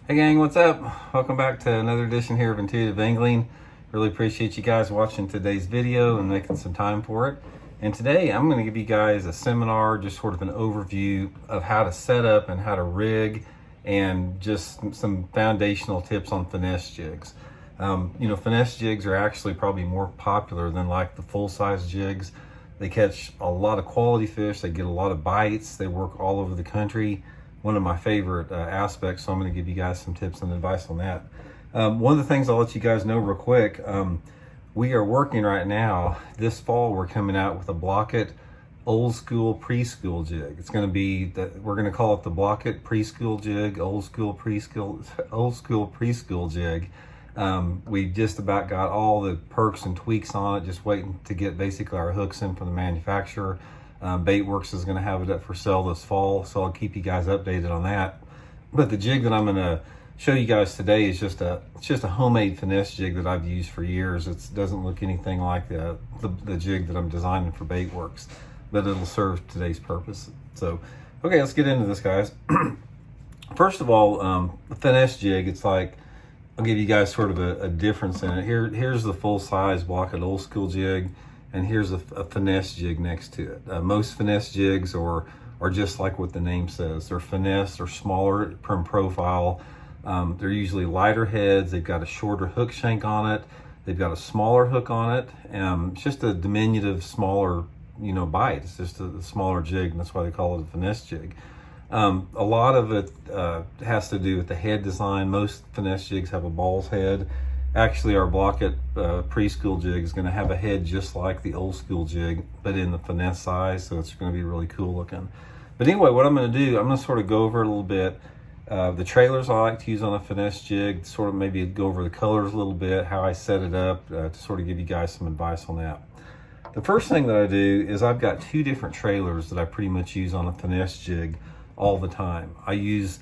Hey gang, what's up? Welcome back to another edition here of Intuitive Angling. Really appreciate you guys watching today's video and making some time for it. And today I'm going to give you guys a seminar, just sort of an overview of how to set up and how to rig, and just some foundational tips on finesse jigs. Finesse jigs are actually probably more popular than like the full-size jigs. They catch a lot of quality fish, they get a lot of bites, they work all over the country. One of my favorite aspects, so I'm going to give you guys some tips and advice on that. One of the things I'll let you guys know real quick, we are working right now, this fall we're coming out with a Blocket old school preschool jig. It's going to be, we're going to call it the Blocket preschool jig, old school preschool jig. We just about got all the perks and tweaks on it, just waiting to get basically our hooks in from the manufacturer. Baitworks is going to have it up for sale this fall, so I'll keep you guys updated on that. But the jig that I'm going to show you guys today is just a homemade finesse jig that I've used for years. It doesn't look anything like the jig that I'm designing for Baitworks, but it'll serve today's purpose. So, okay, let's get into this, guys. First of all, the finesse jig, it's like, I'll give you guys sort of a difference in it. Here's the full-size Blocket old school jig, and here's a finesse jig next to it. Most finesse jigs are just like what the name says. They're finesse, they're smaller in profile. They're usually lighter heads. They've got a shorter hook shank on it. They've got a smaller hook on it. It's just a diminutive, smaller, bite. It's just a smaller jig, and that's why they call it a finesse jig. A lot of it has to do with the head design. Most finesse jigs have a ball's head. Actually, our Blocket preschool jig is going to have a head just like the old school jig, but in the finesse size, so it's going to be really cool looking. But anyway, what I'm going to do, I'm going to sort of go over a little bit the trailers I like to use on a finesse jig, sort of maybe go over the colors a little bit, how I set it up, to sort of give you guys some advice on that. The first thing that I do is I've got two different trailers that I pretty much use on a finesse jig all the time. I use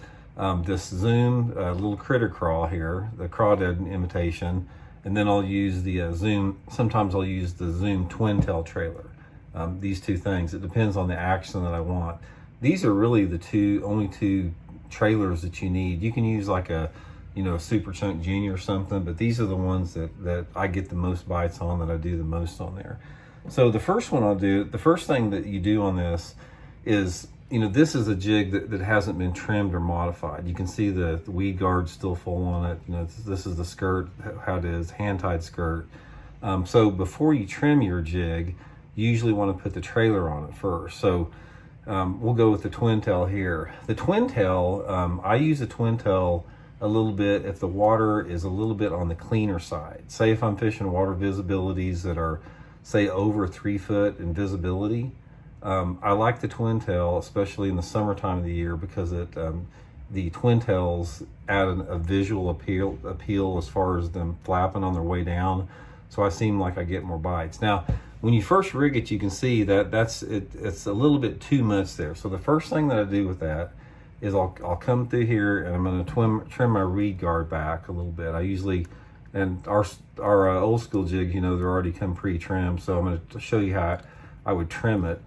this Zoom little critter craw here, the crawdad imitation, and then I'll use the Zoom, sometimes I'll use the Zoom twin tail trailer. These two things, it depends on the action that I want. These are really the only two trailers that you need. You can use like a Super Chunk Junior or something, but these are the ones that I get the most bites on, that I do the most on there. So the first one I'll do, the first thing that you do on this is, this is a jig that hasn't been trimmed or modified. You can see the weed guard still full on it. This is the skirt, how it is, hand-tied skirt. So before you trim your jig, you usually want to put the trailer on it first. So we'll go with the twin tail here. The twin tail, I use a twin tail a little bit if the water is a little bit on the cleaner side. Say if I'm fishing water visibilities that are, say, over 3 foot in visibility, I like the twin tail, especially in the summertime of the year, because the twin tails add a visual appeal as far as them flapping on their way down. So I seem like I get more bites. Now, when you first rig it, you can see that it's a little bit too much there. So the first thing that I do with that is I'll come through here and I'm going to trim my reed guard back a little bit. I usually, and our old school jig, they're already come pre-trimmed. So I'm going to show you how I would trim it.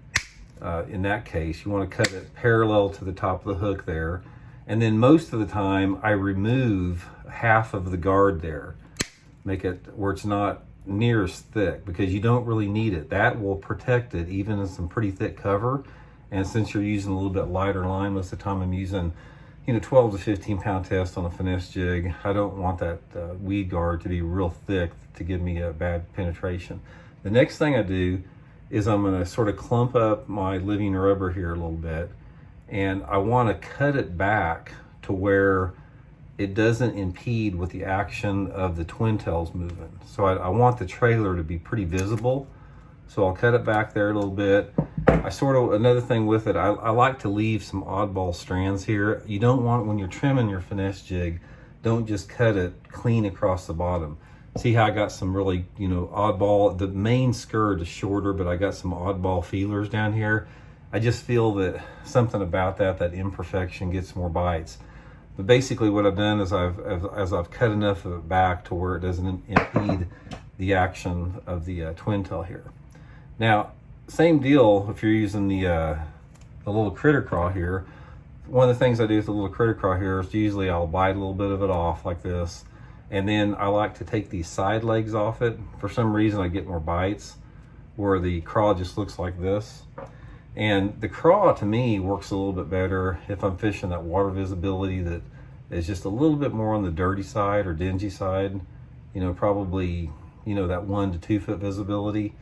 In that case, you want to cut it parallel to the top of the hook there. And then most of the time I remove half of the guard there. Make it where it's not near as thick, because you don't really need it. That will protect it even in some pretty thick cover. And since you're using a little bit lighter line, most of the time I'm using 12 to 15 pound test on a finesse jig. I don't want that weed guard to be real thick to give me a bad penetration. The next thing I do is I'm going to sort of clump up my living rubber here a little bit, and I want to cut it back to where it doesn't impede with the action of the twin tails moving. So I want the trailer to be pretty visible. So I'll cut it back there a little bit. Another thing with it, I like to leave some oddball strands here. You don't want, when you're trimming your finesse jig, don't just cut it clean across the bottom. See how I got some really, oddball, the main skirt is shorter, but I got some oddball feelers down here. I just feel that something about that imperfection gets more bites. But basically what I've done is I've cut enough of it back to where it doesn't impede the action of the twin tail here. Now, same deal if you're using the little critter craw here. one of the things I do with the little critter craw here is usually I'll bite a little bit of it off like this, and then I like to take these side legs off it. For some reason I get more bites where the craw just looks like this. And the craw to me works a little bit better if I'm fishing that water visibility that is just a little bit more on the dirty side or dingy side, you know, probably, you know, that 1 to 2 foot visibility.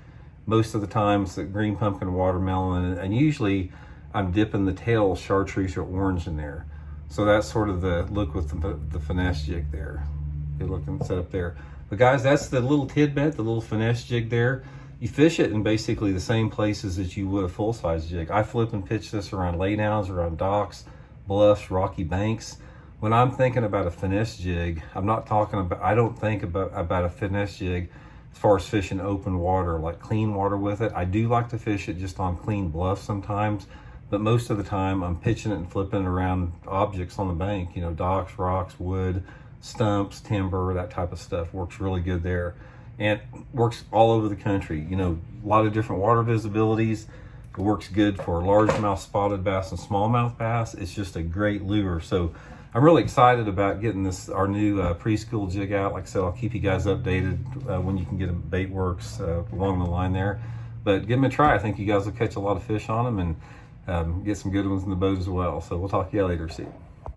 Most of the time it's the green pumpkin watermelon, and usually I'm dipping the tail chartreuse or orange in there. So that's sort of the look with the finesse jig there. Good looking setup there. But guys, that's the little tidbit, the little finesse jig there. You fish it in basically the same places as you would a full-size jig. I flip and pitch this around laydowns, around docks, bluffs, rocky banks. When I'm thinking about a finesse jig, I'm not talking about, I don't think about a finesse jig as far as fishing open water, like clean water with it. I do like to fish it just on clean bluffs sometimes, but most of the time I'm pitching it and flipping it around objects on the bank, you know, docks, rocks, wood, stumps, timber, that type of stuff. Works really good there. And works all over the country. You know, a lot of different water visibilities. It works good for largemouth spotted bass and smallmouth bass. It's just a great lure. So I'm really excited about getting this, our new preschool jig out. Like I said, I'll keep you guys updated when you can get them bait works along the line there. But give them a try. I think you guys will catch a lot of fish on them and get some good ones in the boat as well. So we'll talk to you later. See you.